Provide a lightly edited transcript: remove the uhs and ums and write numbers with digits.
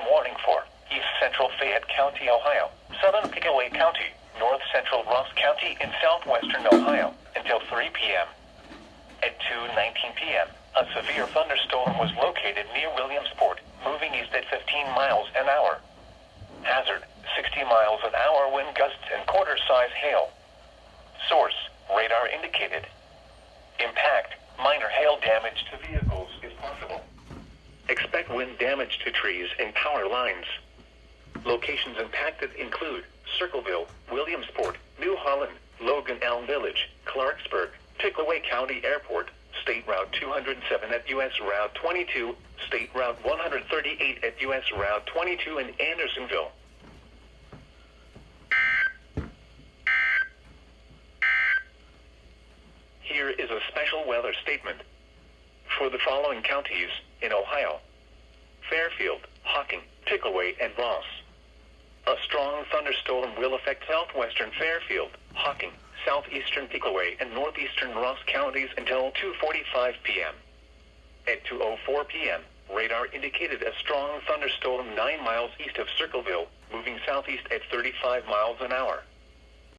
warning for East Central Fayette County, Ohio, Southern Pickaway County, North Central Ross County, and Southwestern Ohio until 3 p.m. At 2:19 p.m., a severe thunderstorm was located near Williamsport, moving east at 15 miles an hour. Hazard, 60 miles an hour wind gusts and quarter-size hail. Source, radar indicated. Impact, minor hail damage to vehicles is possible. Expect wind damage to trees and power lines. Locations impacted include Circleville, Williamsport, New Holland, Logan Elm Village, Clarksburg, Pickaway County Airport, State Route 207 at U.S. Route 22, State Route 138 at U.S. Route 22 in Andersonville. Here is a special weather statement for the following counties in Ohio: Fairfield, Hocking, Pickaway, and Ross. A strong thunderstorm will affect southwestern Fairfield, Hocking, southeastern Pickaway, and northeastern Ross counties until 2:45 p.m. At 2:04 p.m., radar indicated a strong thunderstorm 9 miles east of Circleville, moving southeast at 35 miles an hour.